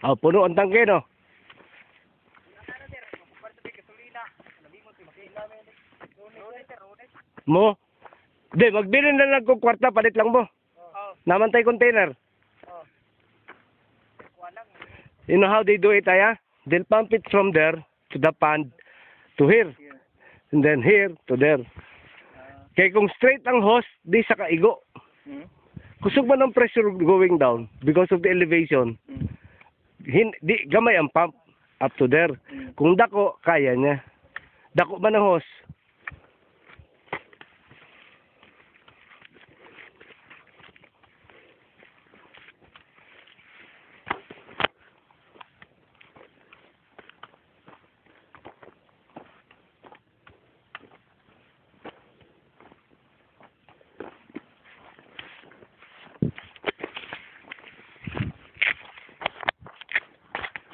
Oh, puno ang tangke, no? Mo? Di, magbili na lang kong kwarta, palit lang mo. Namantay container. You know how they do it, Aya? They'll pump it from there to the pond to here. And then here to there. Kaya kung straight ang hose, di sa kaigo. Kusog man ang pressure going down because of the elevation. Di gamay ang pump up to there. Kung dako, kaya niya. Dako man ang hose,